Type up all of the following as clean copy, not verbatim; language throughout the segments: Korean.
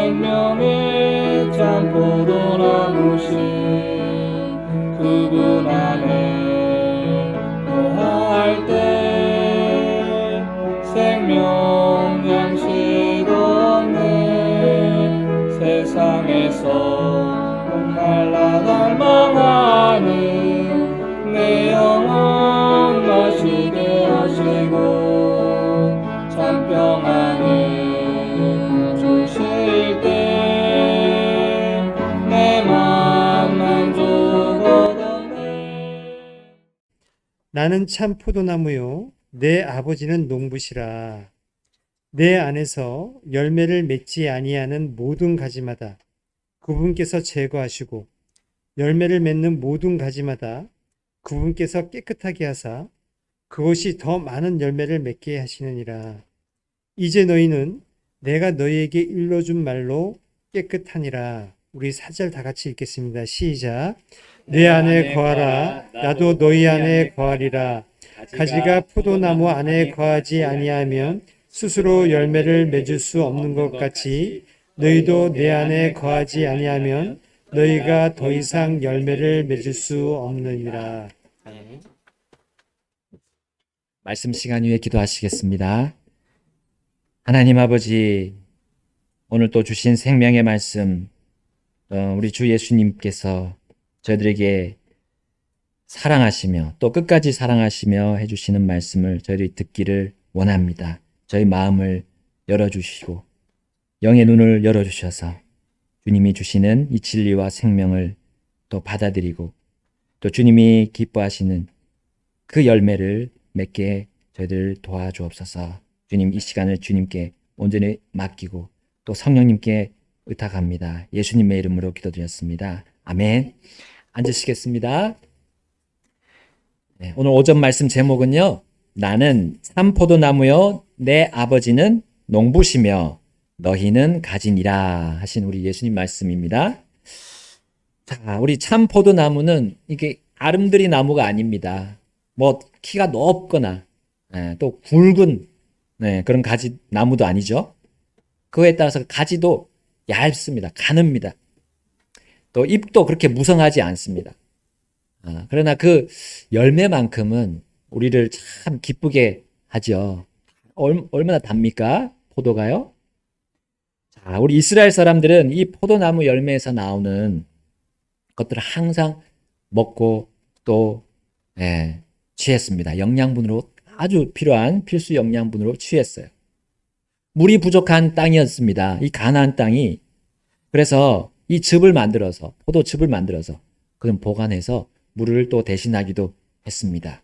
생명의 참 포도나무신 그분 안에 거할 때 생명 양식 없네 세상에서 목말라 갈망하는 내 영혼 마시게 하시고 참 평안을 주실 때 내 맘 만족 얻었네. 나는 참 포도나무요 내 아버지는 농부시라. 내 안에서 열매를 맺지 아니하는 모든 가지마다 그분께서 제거하시고 열매를 맺는 모든 가지마다 그분께서 깨끗하게 하사 그것이 더 많은 열매를 맺게 하시느니라. 이제 너희는 내가 너희에게 일러준 말로 깨끗하니라. 우리 4절 다 같이 읽겠습니다. 시작. 내 안에 거하라. 나도 너희 안에 거하리라. 가지가 포도나무 안에 거하지 아니하면 스스로 열매를 맺을 수 없는 것 같이 너희도 내 안에 거하지 아니하면 너희가 더 이상 열매를 맺을 수 없느니라. 말씀 시간 위에 기도하시겠습니다. 하나님 아버지, 오늘 또 주신 생명의 말씀, 우리 주 예수님께서 저희들에게 사랑하시며 또 끝까지 사랑하시며 해주시는 말씀을 저희들이 듣기를 원합니다. 저희 마음을 열어주시고 영의 눈을 열어주셔서 주님이 주시는 이 진리와 생명을 또 받아들이고 또 주님이 기뻐하시는 그 열매를 맺게 저희들 도와주옵소서. 주님, 이 시간을 주님께 온전히 맡기고 또 성령님께 의탁합니다. 예수님의 이름으로 기도드렸습니다. 아멘. 앉으시겠습니다. 네, 오늘 오전 말씀 제목은요, 나는 참 포도나무요 내 아버지는 농부시며 너희는 가지니라 하신 우리 예수님 말씀입니다. 자, 우리 참 포도나무는 이게 아름드리 나무가 아닙니다. 뭐 키가 높거나 또 굵은 그런 가지 나무도 아니죠. 그거에 따라서 가지도 얇습니다. 가늡니다. 또 잎도 그렇게 무성하지 않습니다. 그러나 그 열매만큼은 우리를 참 기쁘게 하죠. 얼마나 답니까? 포도가요? 자, 우리 이스라엘 사람들은 이 포도나무 열매에서 나오는 것들을 항상 먹고 또 취했습니다. 영양분으로 아주 필요한 필수 영양분으로 취했어요. 물이 부족한 땅이었습니다. 이 가나안 땅이. 그래서 이 즙을 만들어서 포도즙을 만들어서 그럼 보관해서 물을 또 대신하기도 했습니다.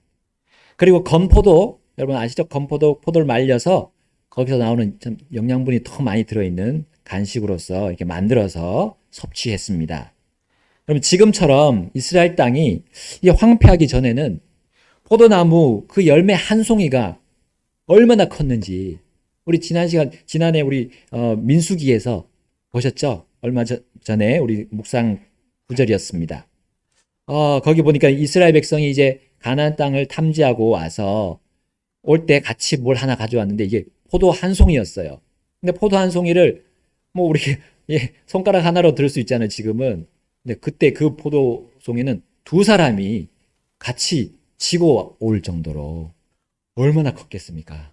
그리고 건포도, 여러분 아시죠? 건포도, 포도를 말려서 거기서 나오는 참 영양분이 더 많이 들어있는 간식으로서 이렇게 만들어서 섭취했습니다. 그럼 지금처럼 이스라엘 땅이 이게 황폐하기 전에는 포도나무 그 열매 한 송이가 얼마나 컸는지 우리 지난해 우리 민수기에서 보셨죠? 얼마 전에 우리 묵상 구절이었습니다. 거기 보니까 이스라엘 백성이 이제 가나안 땅을 탐지하고 와서 올 때 같이 뭘 하나 가져왔는데 이게 포도 한 송이였어요. 근데 포도 한 송이를 뭐 우리 손가락 하나로 들을 수 있잖아요, 지금은. 근데 그때 그 포도 송이는 두 사람이 같이 지고 올 정도로 얼마나 컸겠습니까?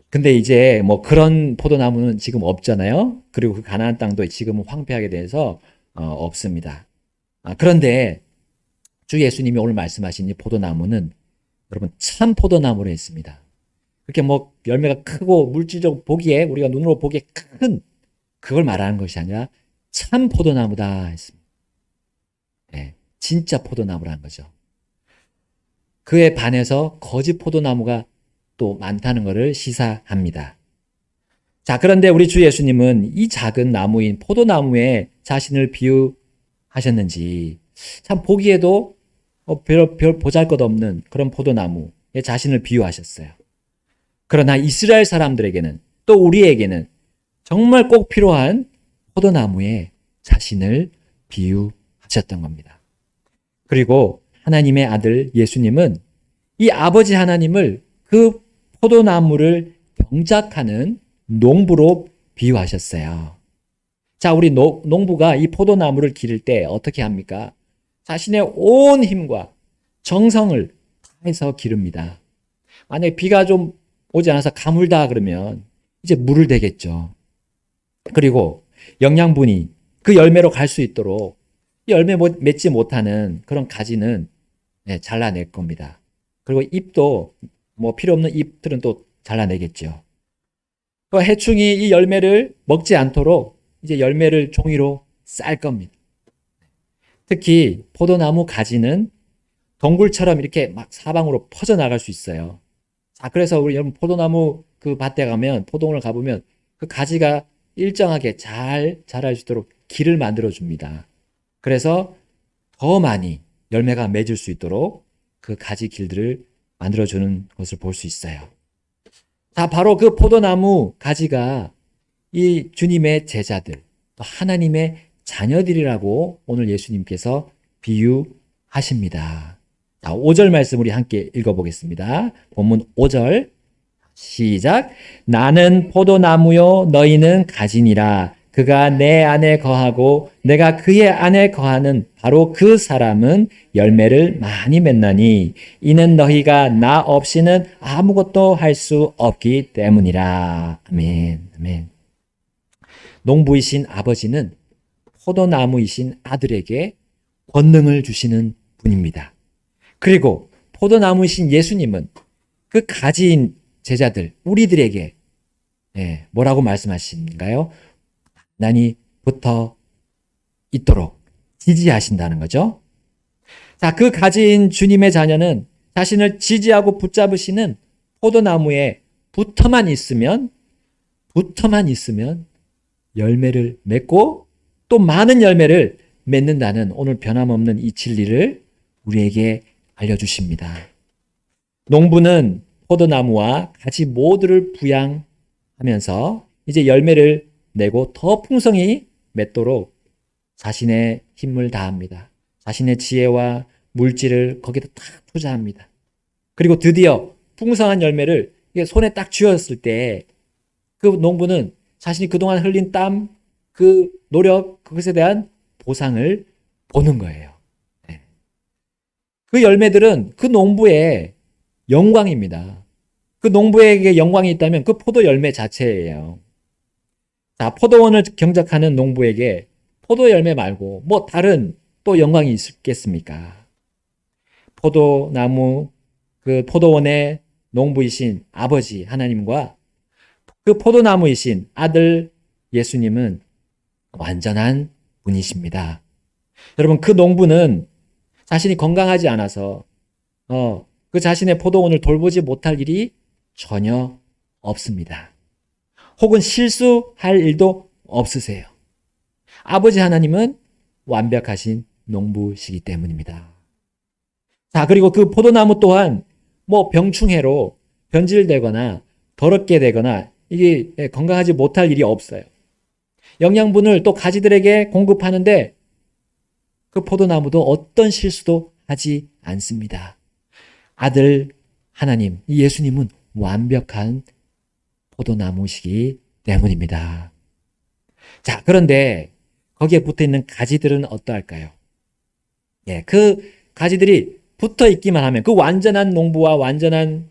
근데 이제 뭐 그런 포도나무는 지금 없잖아요. 그리고 그 가나안 땅도 지금은 황폐하게 돼서 없습니다. 그런데 주 예수님이 오늘 말씀하신 이 포도나무는 여러분 참 포도나무로 했습니다. 그렇게 뭐 열매가 크고 물질적으로 보기에 우리가 눈으로 보기에 큰 그걸 말하는 것이 아니라 참 포도나무다 했습니다. 네, 진짜 포도나무라는 거죠. 그에 반해서 거짓 포도나무가 또 많다는 것을 시사합니다. 자, 그런데 우리 주 예수님은 이 작은 나무인 포도나무에 자신을 비유하셨는지 참 보기에도 별 보잘것없는 그런 포도나무에 자신을 비유하셨어요. 그러나 이스라엘 사람들에게는 또 우리에게는 정말 꼭 필요한 포도나무에 자신을 비유하셨던 겁니다. 그리고 하나님의 아들 예수님은 이 아버지 하나님을 그 포도나무를 경작하는 농부로 비유하셨어요. 자, 우리 농부가 이 포도나무를 기를 때 어떻게 합니까? 자신의 온 힘과 정성을 다해서 기릅니다. 만약에 비가 좀 오지 않아서 가물다 그러면 이제 물을 대겠죠. 그리고 영양분이 그 열매로 갈 수 있도록 열매 맺지 못하는 그런 가지는 잘라낼 겁니다. 그리고 잎도 뭐 필요 없는 잎들은 또 잘라내겠죠. 그 해충이 이 열매를 먹지 않도록 이제 열매를 종이로 쌀 겁니다. 특히 포도나무 가지는 동굴처럼 이렇게 막 사방으로 퍼져나갈 수 있어요. 자, 그래서 우리 여러분 포도나무 그 밭에 가면, 포도원을 가보면 그 가지가 일정하게 잘 자랄 수 있도록 길을 만들어 줍니다. 그래서 더 많이 열매가 맺을 수 있도록 그 가지 길들을 만들어 주는 것을 볼 수 있어요. 자, 바로 그 포도나무 가지가 이 주님의 제자들, 또 하나님의 자녀들이라고 오늘 예수님께서 비유하십니다. 자, 5절 말씀 우리 함께 읽어보겠습니다. 본문 5절 시작. 나는 포도나무요 너희는 가지니라. 그가 내 안에 거하고 내가 그의 안에 거하는 바로 그 사람은 열매를 많이 맺나니 이는 너희가 나 없이는 아무것도 할 수 없기 때문이라. 아멘. 아멘. 농부이신 아버지는 포도나무이신 아들에게 권능을 주시는 분입니다. 그리고 포도나무이신 예수님은 그 가지인 제자들, 우리들에게 뭐라고 말씀하신가요? 단단히 붙어 있도록 지지하신다는 거죠. 자, 그 가지인 주님의 자녀는 자신을 지지하고 붙잡으시는 포도나무에 붙어만 있으면 열매를 맺고 또 많은 열매를 맺는다는 오늘 변함없는 이 진리를 우리에게 알려주십니다. 농부는 포도나무와 가지 모두를 부양하면서 이제 열매를 내고 더 풍성히 맺도록 자신의 힘을 다합니다. 자신의 지혜와 물질을 거기다 딱 투자합니다. 그리고 드디어 풍성한 열매를 손에 딱 쥐었을 때 그 농부는 자신이 그동안 흘린 땀, 그 노력, 그것에 대한 보상을 보는 거예요. 그 열매들은 그 농부의 영광입니다. 그 농부에게 영광이 있다면 그 포도 열매 자체예요. 자, 포도원을 경작하는 농부에게 포도 열매 말고 뭐 다른 또 영광이 있겠습니까? 포도나무, 그 포도원의 농부이신 아버지 하나님과 그 포도나무이신 아들 예수님은 완전한 분이십니다. 여러분, 그 농부는 자신이 건강하지 않아서 그 자신의 포도원을 돌보지 못할 일이 전혀 없습니다. 혹은 실수할 일도 없으세요. 아버지 하나님은 완벽하신 농부시기 때문입니다. 자, 그리고 그 포도나무 또한 뭐 병충해로 변질되거나 더럽게 되거나 이게 건강하지 못할 일이 없어요. 영양분을 또 가지들에게 공급하는데 그 포도나무도 어떤 실수도 하지 않습니다. 아들 하나님, 이 예수님은 완벽한 포도나무시기 때문입니다. 자, 그런데 거기에 붙어 있는 가지들은 어떠할까요? 그 가지들이 붙어 있기만 하면 그 완전한 농부와 완전한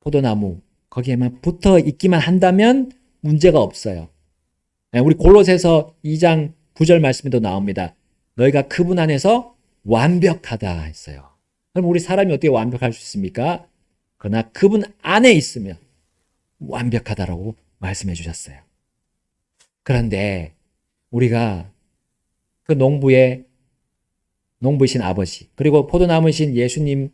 포도나무 거기에만 붙어 있기만 한다면 문제가 없어요. 우리 골로새서 2장 9절 말씀에도 나옵니다. 너희가 그분 안에서 완벽하다 했어요. 그럼 우리 사람이 어떻게 완벽할 수 있습니까? 그러나 그분 안에 있으면 완벽하다라고 말씀해 주셨어요. 그런데 우리가 그 농부이신 아버지 그리고 포도나무이신 예수님에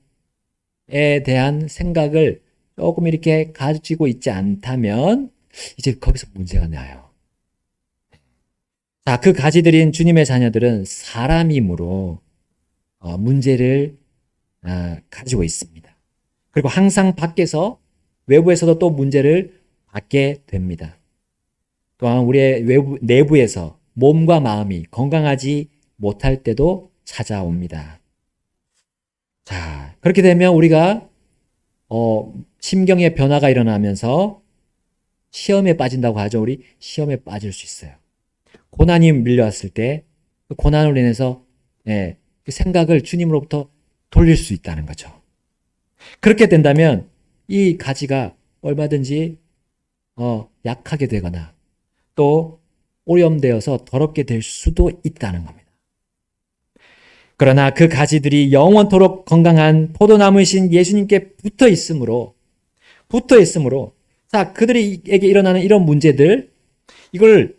대한 생각을 조금 이렇게 가지고 있지 않다면 이제 거기서 문제가 나요. 자, 그 가지들인 주님의 자녀들은 사람이므로 문제를 가지고 있습니다. 그리고 항상 밖에서 외부에서도 또 문제를 받게 됩니다. 또한 우리의 내부에서 몸과 마음이 건강하지 못할 때도 찾아옵니다. 자, 그렇게 되면 우리가 심경의 변화가 일어나면서 시험에 빠진다고 하죠. 우리 시험에 빠질 수 있어요. 고난이 밀려왔을 때 그 고난으로 인해서 그 생각을 주님으로부터 돌릴 수 있다는 거죠. 그렇게 된다면 이 가지가 얼마든지 약하게 되거나 또 오염되어서 더럽게 될 수도 있다는 겁니다. 그러나 그 가지들이 영원토록 건강한 포도나무이신 예수님께 붙어 있으므로 자, 그들에게 일어나는 이런 문제들, 이걸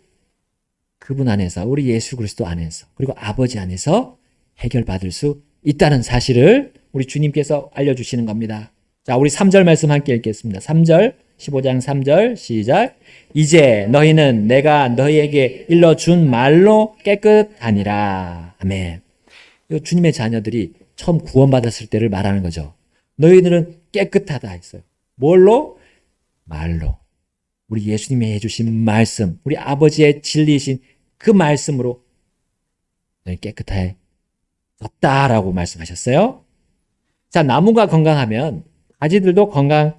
그분 안에서, 우리 예수 그리스도 안에서, 그리고 아버지 안에서 해결받을 수 있다는 사실을 우리 주님께서 알려주시는 겁니다. 자, 우리 3절 말씀 함께 읽겠습니다. 3절, 15장 3절, 시작. 이제 너희는 내가 너희에게 일러준 말로 깨끗하니라. 아멘. 이 주님의 자녀들이 처음 구원받았을 때를 말하는 거죠. 너희들은 깨끗하다 했어요. 뭘로? 말로. 우리 예수님이 해주신 말씀, 우리 아버지의 진리이신 그 말씀으로 너희 깨끗해졌다라고 말씀하셨어요. 자, 나무가 건강하면 가지들도 건강할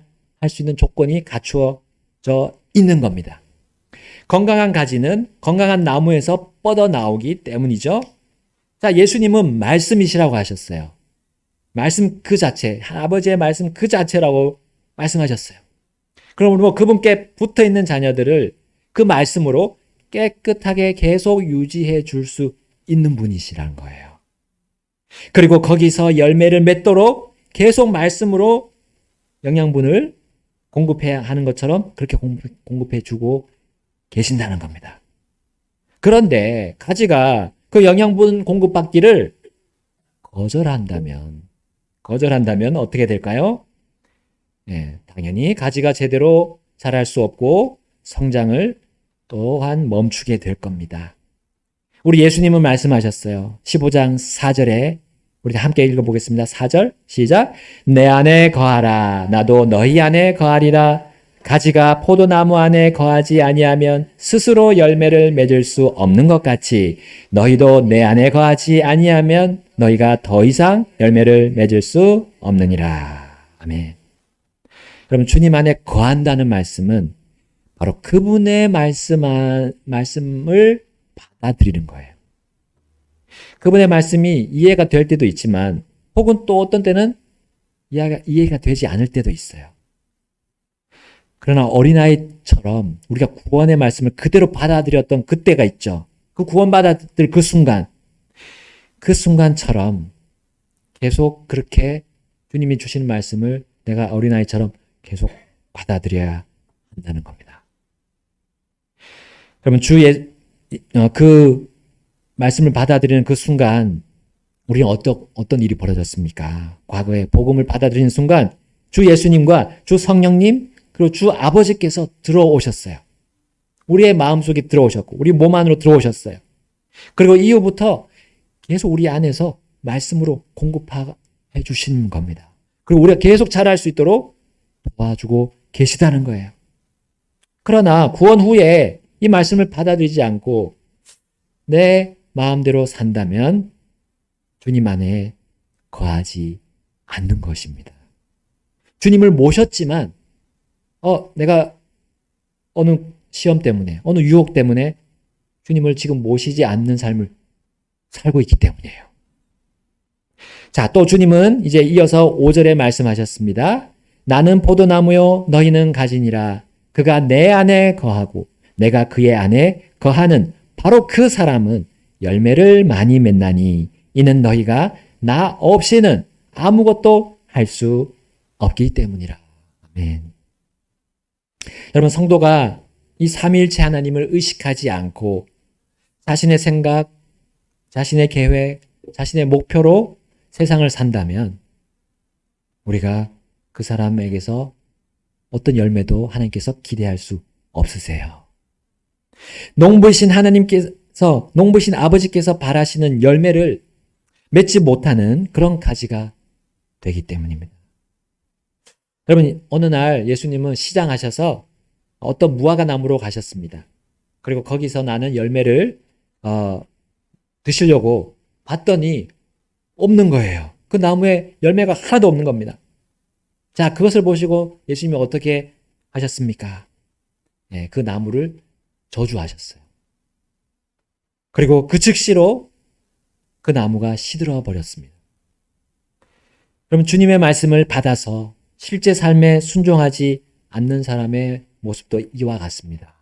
수 있는 조건이 갖추어져 있는 겁니다. 건강한 가지는 건강한 나무에서 뻗어나오기 때문이죠. 자, 예수님은 말씀이시라고 하셨어요. 말씀 그 자체, 아버지의 말씀 그 자체라고 말씀하셨어요. 그러므로 그분께 붙어 있는 자녀들을 그 말씀으로 깨끗하게 계속 유지해 줄 수 있는 분이시라는 거예요. 그리고 거기서 열매를 맺도록 계속 말씀으로 영양분을 공급해야 하는 것처럼 그렇게 공급해 주고 계신다는 겁니다. 그런데 가지가 그 영양분 공급받기를 거절한다면 어떻게 될까요? 당연히 가지가 제대로 자랄 수 없고 성장을 또한 멈추게 될 겁니다. 우리 예수님은 말씀하셨어요. 15장 4절에 우리 함께 읽어보겠습니다. 4절 시작. 내 안에 거하라. 나도 너희 안에 거하리라. 가지가 포도나무 안에 거하지 아니하면 스스로 열매를 맺을 수 없는 것 같이 너희도 내 안에 거하지 아니하면 너희가 더 이상 열매를 맺을 수 없느니라. 아멘. 그럼 주님 안에 거한다는 말씀은 바로 그분의 말씀을 받아들이는 거예요. 그분의 말씀이 이해가 될 때도 있지만 혹은 또 어떤 때는 이해가 되지 않을 때도 있어요. 그러나 어린아이처럼 우리가 구원의 말씀을 그대로 받아들였던 그때가 있죠. 그 구원받았을 그 순간처럼 계속 그렇게 주님이 주시는 말씀을 내가 어린아이처럼 계속 받아들여야 한다는 겁니다. 그러면 그 말씀을 받아들이는 그 순간 우리는 어떤 일이 벌어졌습니까? 과거에 복음을 받아들이는 순간 주 예수님과 주 성령님 그리고 주 아버지께서 들어오셨어요. 우리의 마음속에 들어오셨고 우리 몸 안으로 들어오셨어요. 그리고 이후부터 계속 우리 안에서 말씀으로 공급해 주시는 겁니다. 그리고 우리가 계속 자랄 수 있도록 도와주고 계시다는 거예요. 그러나 구원 후에 이 말씀을 받아들이지 않고 내 마음대로 산다면 주님 안에 거하지 않는 것입니다. 주님을 모셨지만 내가 어느 시험 때문에 어느 유혹 때문에 주님을 지금 모시지 않는 삶을 살고 있기 때문이에요. 자, 또 주님은 이제 이어서 5절에 말씀하셨습니다. 나는 포도나무요 너희는 가지니라. 그가 내 안에 거하고 내가 그의 안에 거하는 바로 그 사람은 열매를 많이 맺나니 이는 너희가 나 없이는 아무것도 할 수 없기 때문이라. 아멘. 여러분, 성도가 이 삼위일체 하나님을 의식하지 않고 자신의 생각, 자신의 계획, 자신의 목표로 세상을 산다면 우리가 그 사람에게서 어떤 열매도 하나님께서 기대할 수 없으세요. 농부이신 농부이신 아버지께서 바라시는 열매를 맺지 못하는 그런 가지가 되기 때문입니다. 여러분, 어느 날 예수님은 시장하셔서 어떤 무화과 나무로 가셨습니다. 그리고 거기서 나는 열매를 드시려고 봤더니 없는 거예요. 그 나무에 열매가 하나도 없는 겁니다. 자, 그것을 보시고 예수님이 어떻게 하셨습니까? 그 나무를 저주하셨어요. 그리고 그 즉시로 그 나무가 시들어 버렸습니다. 그럼 주님의 말씀을 받아서 실제 삶에 순종하지 않는 사람의 모습도 이와 같습니다.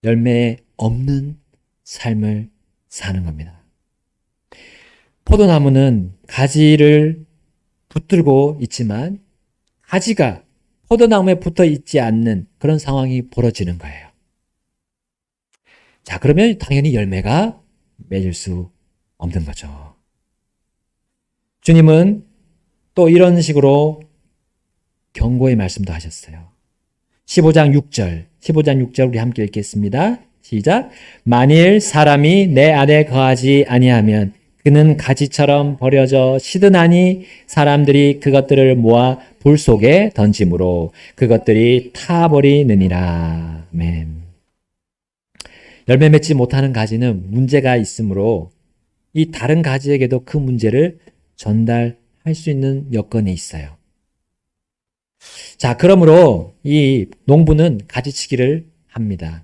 열매 없는 삶을 사는 겁니다. 포도나무는 가지를 붙들고 있지만 가지가 포도나무에 붙어 있지 않는 그런 상황이 벌어지는 거예요. 자, 그러면 당연히 열매가 맺을 수 없는 거죠. 주님은 또 이런 식으로 경고의 말씀도 하셨어요. 15장 6절 우리 함께 읽겠습니다. 시작. 만일 사람이 내 안에 거하지 아니하면 그는 가지처럼 버려져 시드나니 사람들이 그것들을 모아 불 속에 던짐으로 그것들이 타버리느니라. 아멘. 열매 맺지 못하는 가지는 문제가 있으므로 이 다른 가지에게도 그 문제를 전달할 수 있는 여건이 있어요. 자, 그러므로 이 농부는 가지치기를 합니다.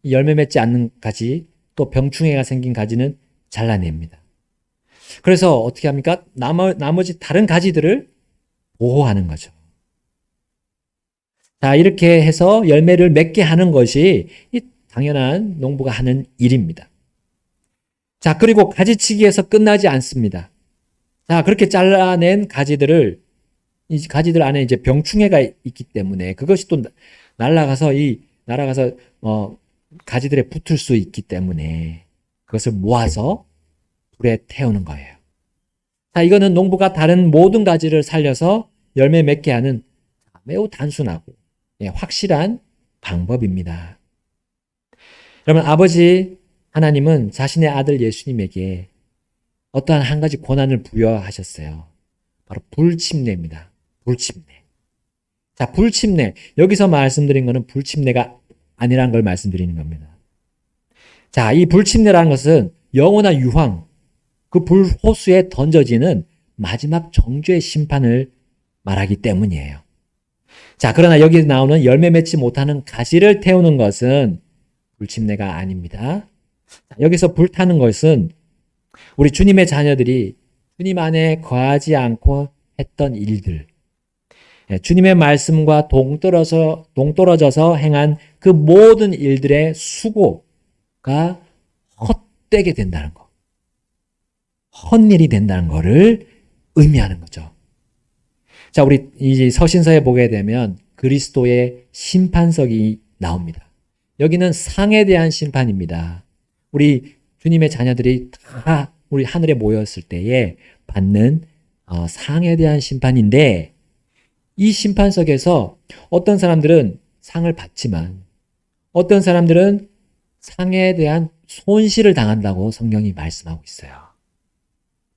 열매 맺지 않는 가지, 또 병충해가 생긴 가지는 잘라냅니다. 그래서 어떻게 합니까? 나머지 다른 가지들을 보호하는 거죠. 자, 이렇게 해서 열매를 맺게 하는 것이 이 당연한 농부가 하는 일입니다. 자, 그리고 가지치기에서 끝나지 않습니다. 자, 그렇게 잘라낸 가지들을, 이 가지들 안에 이제 병충해가 있기 때문에 그것이 또 날아가서 가지들에 붙을 수 있기 때문에 그것을 모아서 불에 태우는 거예요. 자, 이거는 농부가 다른 모든 가지를 살려서 열매 맺게 하는 매우 단순하고 확실한 방법입니다. 여러분, 아버지 하나님은 자신의 아들 예수님에게 어떠한 한 가지 권한을 부여하셨어요. 바로 불침례입니다. 불침례. 자, 불침례. 여기서 말씀드린 것은 불침례가 아니라는 걸 말씀드리는 겁니다. 자, 이 불침례라는 것은 영원한 유황, 그 불호수에 던져지는 마지막 정죄의 심판을 말하기 때문이에요. 자, 그러나 여기 나오는 열매 맺지 못하는 가지를 태우는 것은 불침례가 아닙니다. 여기서 불타는 것은 우리 주님의 자녀들이 주님 안에 거하지 않고 했던 일들, 주님의 말씀과 동떨어져서 행한 그 모든 일들의 수고가 헛되게 된다는 것, 헛일이 된다는 것을 의미하는 거죠. 자, 우리 이제 서신서에 보게 되면 그리스도의 심판석이 나옵니다. 여기는 상에 대한 심판입니다. 우리 주님의 자녀들이 다 우리 하늘에 모였을 때에 받는 상에 대한 심판인데, 이 심판석에서 어떤 사람들은 상을 받지만 어떤 사람들은 상에 대한 손실을 당한다고 성경이 말씀하고 있어요.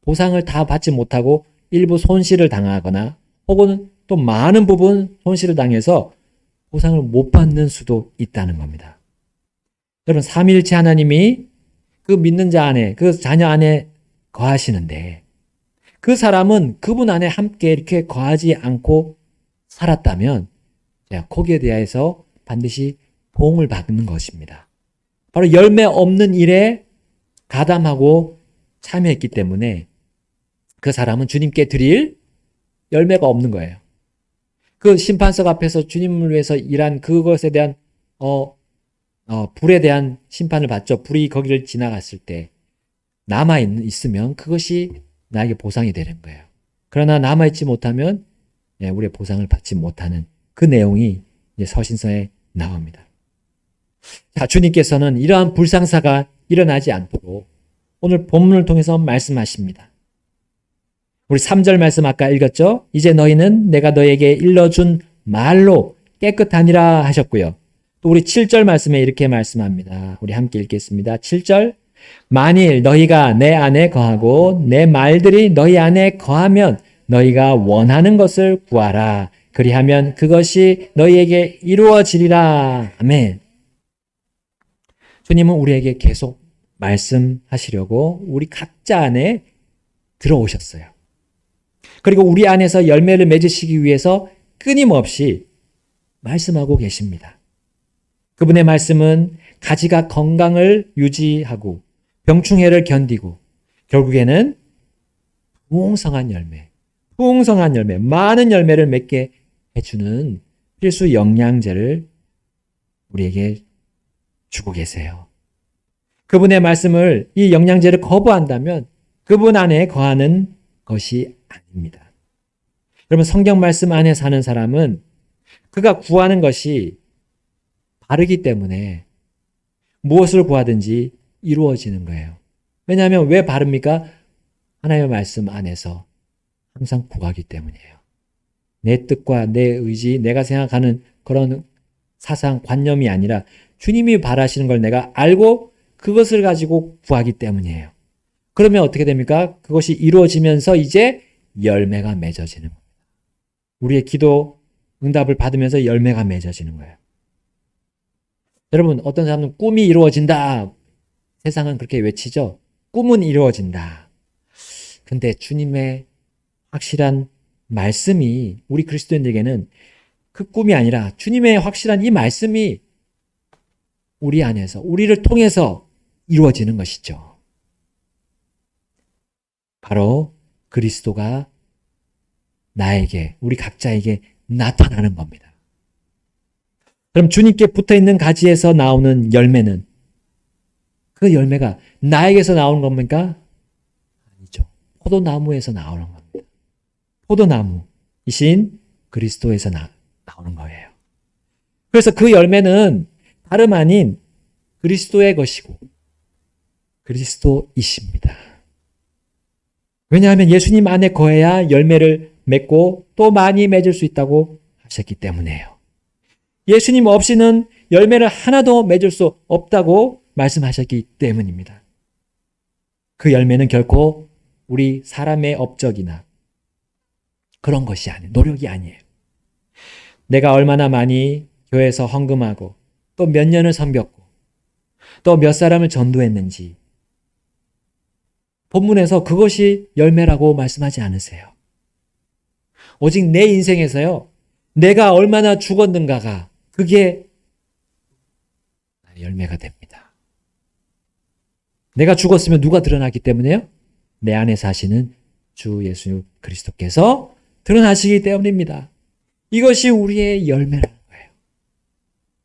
보상을 다 받지 못하고 일부 손실을 당하거나 혹은 또 많은 부분 손실을 당해서 보상을 못 받는 수도 있다는 겁니다. 여러분, 삼위일체 하나님이 그 믿는 자 안에, 그 자녀 안에 거하시는데 그 사람은 그분 안에 함께 이렇게 거하지 않고 살았다면 거기에 대해서 반드시 보응을 받는 것입니다. 바로 열매 없는 일에 가담하고 참여했기 때문에 그 사람은 주님께 드릴 열매가 없는 거예요. 그 심판석 앞에서 주님을 위해서 일한 그것에 대한 불에 대한 심판을 받죠. 불이 거기를 지나갔을 때 남아있으면 그것이 나에게 보상이 되는 거예요. 그러나 남아있지 못하면 우리의 보상을 받지 못하는 그 내용이 이제 서신서에 나옵니다. 자, 주님께서는 이러한 불상사가 일어나지 않도록 오늘 본문을 통해서 말씀하십니다. 우리 3절 말씀 아까 읽었죠? 이제 너희는 내가 너에게 일러준 말로 깨끗하니라 하셨고요. 또 우리 7절 말씀에 이렇게 말씀합니다. 우리 함께 읽겠습니다. 7절. 만일 너희가 내 안에 거하고 내 말들이 너희 안에 거하면 너희가 원하는 것을 구하라. 그리하면 그것이 너희에게 이루어지리라. 아멘. 주님은 우리에게 계속 말씀하시려고 우리 각자 안에 들어오셨어요. 그리고 우리 안에서 열매를 맺으시기 위해서 끊임없이 말씀하고 계십니다. 그분의 말씀은 가지가 건강을 유지하고 병충해를 견디고 결국에는 풍성한 열매, 많은 열매를 맺게 해주는 필수 영양제를 우리에게 주고 계세요. 그분의 말씀을, 이 영양제를 거부한다면 그분 안에 거하는 것이 아닙니다. 여러분, 성경 말씀 안에 사는 사람은 그가 구하는 것이 바르기 때문에 무엇을 구하든지 이루어지는 거예요. 왜냐하면 왜 바릅니까? 하나님의 말씀 안에서 항상 구하기 때문이에요. 내 뜻과 내 의지, 내가 생각하는 그런 사상, 관념이 아니라 주님이 바라시는 걸 내가 알고 그것을 가지고 구하기 때문이에요. 그러면 어떻게 됩니까? 그것이 이루어지면서 이제 열매가 맺어지는 겁니다. 우리의 기도 응답을 받으면서 열매가 맺어지는 거예요. 여러분, 어떤 사람은 꿈이 이루어진다. 세상은 그렇게 외치죠. 꿈은 이루어진다. 근데 주님의 확실한 말씀이 우리 그리스도인들에게는 그 꿈이 아니라 주님의 확실한 이 말씀이 우리 안에서, 우리를 통해서 이루어지는 것이죠. 바로 그리스도가 나에게, 우리 각자에게 나타나는 겁니다. 그럼 주님께 붙어있는 가지에서 나오는 열매는, 그 열매가 나에게서 나오는 겁니까? 아니죠. 포도나무에서 나오는 겁니다. 포도나무이신 그리스도에서 나오는 거예요. 그래서 그 열매는 다름 아닌 그리스도의 것이고 그리스도이십니다. 왜냐하면 예수님 안에 거해야 열매를 맺고 또 많이 맺을 수 있다고 하셨기 때문에요. 예수님 없이는 열매를 하나도 맺을 수 없다고 말씀하셨기 때문입니다. 그 열매는 결코 우리 사람의 업적이나 그런 것이 아니에요. 노력이 아니에요. 내가 얼마나 많이 교회에서 헌금하고 또 몇 년을 섬겼고 또 몇 사람을 전도했는지 본문에서 그것이 열매라고 말씀하지 않으세요. 오직 내 인생에서요, 내가 얼마나 죽었는가가 그게 열매가 됩니다. 내가 죽었으면 누가 드러나기 때문에요? 내 안에 사시는 주 예수 그리스도께서 드러나시기 때문입니다. 이것이 우리의 열매라는 거예요.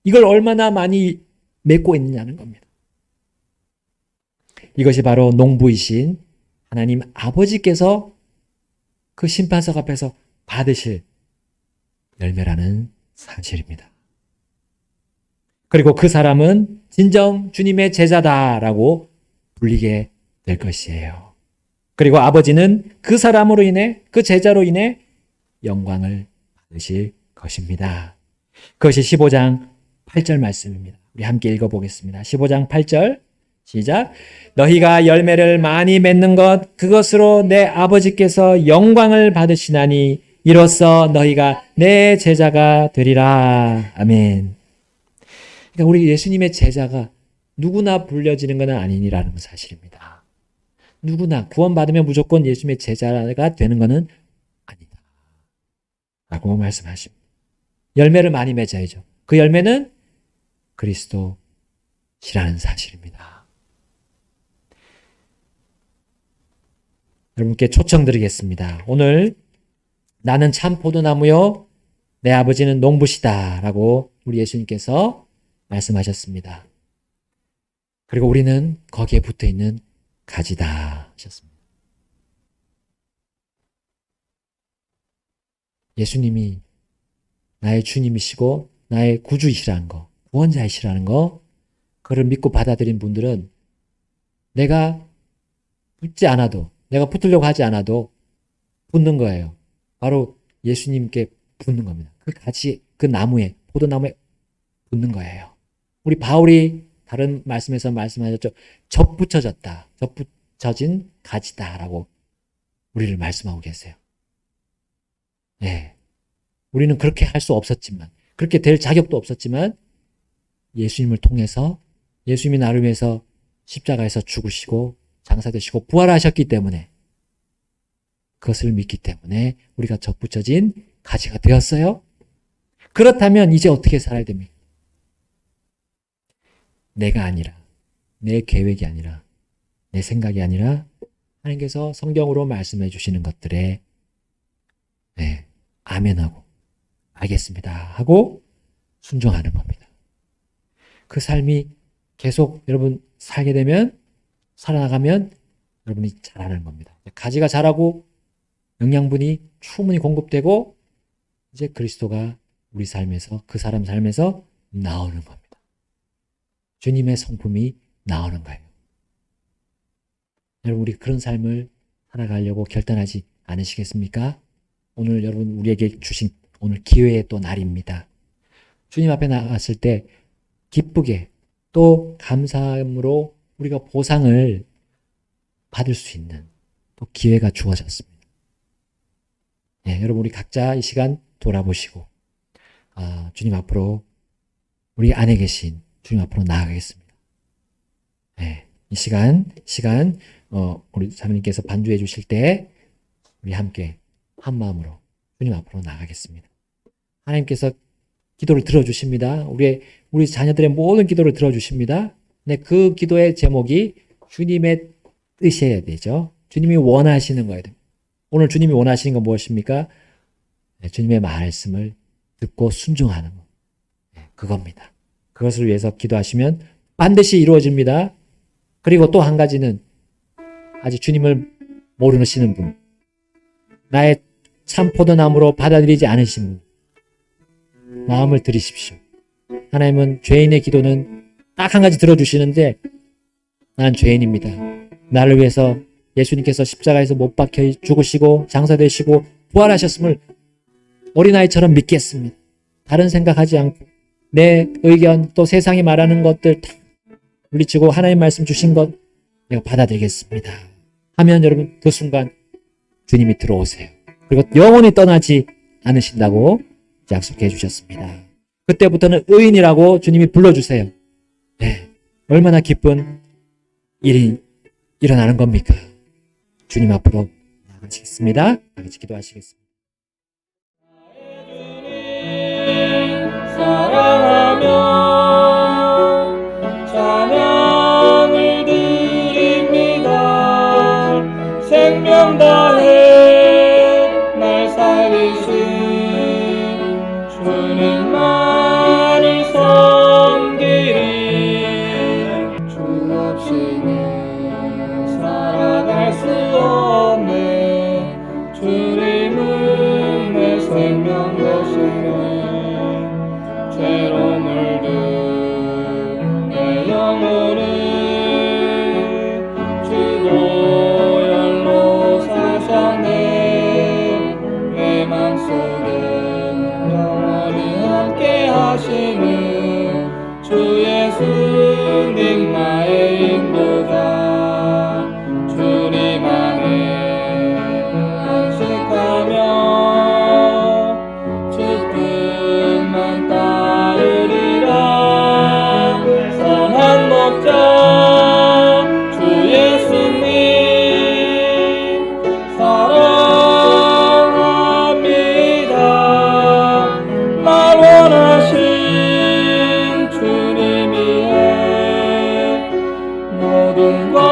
이걸 얼마나 많이 맺고 있느냐는 겁니다. 이것이 바로 농부이신 하나님 아버지께서 그 심판석 앞에서 받으실 열매라는 사실입니다. 그리고 그 사람은 진정 주님의 제자다라고 불리게 될 것이에요. 그리고 아버지는 그 사람으로 인해, 그 제자로 인해 영광을 받으실 것입니다. 그것이 15장 8절 말씀입니다. 우리 함께 읽어보겠습니다. 15장 8절 시작. 너희가 열매를 많이 맺는 것, 그것으로 내 아버지께서 영광을 받으시나니 이로써 너희가 내 제자가 되리라. 아멘. 그러니까 우리 예수님의 제자가 누구나 불려지는 것은 아니니라는 사실입니다. 누구나 구원받으면 무조건 예수님의 제자가 되는 것은 아니다. 라고 말씀하십니다. 열매를 많이 맺어야죠. 그 열매는 그리스도시라는 사실입니다. 여러분께 초청드리겠습니다. 오늘 나는 참 포도나무요, 내 아버지는 농부시다 라고 우리 예수님께서 말씀하셨습니다. 그리고 우리는 거기에 붙어있는 가지다 하셨습니다. 예수님이 나의 주님이시고 나의 구주이시라는 거, 구원자이시라는 거, 그를 믿고 받아들인 분들은 내가 붙지 않아도, 내가 붙으려고 하지 않아도 붙는 거예요. 바로 예수님께 붙는 겁니다. 그 가지, 그 나무에, 포도나무에 붙는 거예요. 우리 바울이 다른 말씀에서 말씀하셨죠. 접붙여졌다. 접붙여진 가지다라고 우리를 말씀하고 계세요. 네. 우리는 그렇게 할 수 없었지만, 그렇게 될 자격도 없었지만 예수님을 통해서, 예수님이 나를 위해서 십자가에서 죽으시고 장사되시고 부활하셨기 때문에, 그것을 믿기 때문에 우리가 접붙여진 가지가 되었어요. 그렇다면 이제 어떻게 살아야 됩니까? 내가 아니라, 내 계획이 아니라, 내 생각이 아니라 하나님께서 성경으로 말씀해 주시는 것들에 네, 아멘하고 알겠습니다 하고 순종하는 겁니다. 그 삶이 계속 여러분 살게 되면, 살아나가면 여러분이 자라는 겁니다. 가지가 자라고 영양분이 충분히 공급되고 이제 그리스도가 우리 삶에서, 그 사람 삶에서 나오는 겁니다. 주님의 성품이 나오는 거예요. 여러분, 우리 그런 삶을 살아가려고 결단하지 않으시겠습니까? 오늘 여러분 우리에게 주신 오늘 기회의 또 날입니다. 주님 앞에 나갔을 때 기쁘게 또 감사함으로 우리가 보상을 받을 수 있는 또 기회가 주어졌습니다. 네, 여러분 우리 각자 이 시간 돌아보시고 주님 앞으로, 우리 안에 계신 주님 앞으로 나아가겠습니다. 네, 이 시간 우리 사모님께서 반주해 주실 때 우리 함께 한 마음으로 주님 앞으로 나가겠습니다. 하나님께서 기도를 들어주십니다. 우리 자녀들의 모든 기도를 들어주십니다. 네, 그 기도의 제목이 주님의 뜻이어야 되죠. 주님이 원하시는 거예요. 오늘 주님이 원하시는 건 무엇입니까? 네, 주님의 말씀을 듣고 순종하는 것. 네, 그겁니다. 그것을 위해서 기도하시면 반드시 이루어집니다. 그리고 또 한 가지는, 아직 주님을 모르시는 분, 나의 참 포도나무로 받아들이지 않으신 분, 마음을 들이십시오. 하나님은 죄인의 기도는 딱 한 가지 들어주시는데, 나는 죄인입니다. 나를 위해서 예수님께서 십자가에서 못 박혀 죽으시고 장사되시고 부활하셨음을 어린아이처럼 믿겠습니다. 다른 생각하지 않고 내 의견 또 세상이 말하는 것들 다 물리치고 하나님 말씀 주신 것 내가 받아들이겠습니다 하면, 여러분 그 순간 주님이 들어오세요. 그리고 영원히 떠나지 않으신다고 약속해 주셨습니다. 그때부터는 의인이라고 주님이 불러주세요. 네, 얼마나 기쁜 일이 일어나는 겁니까? 주님 앞으로 나가시겠습니다. 같이 기도하시겠습니다. 사랑하며 찬양을 드립니다. 생명 다해 날 살리신 주님만을 섬기리. 주 없이는 살아갈 수 없네. 주님은 내 생명 되시네. 죄로 물든 내 영혼을 주보혈로 사셨네. 내 맘속에 영원히 함께 하시는 주 예수님 나의 인도자. 주님 안에 안식하며 주 뜻만 따르리라. 선한 목자 주 예수님 사랑합니다. 날 원하신 주님이여 모든 것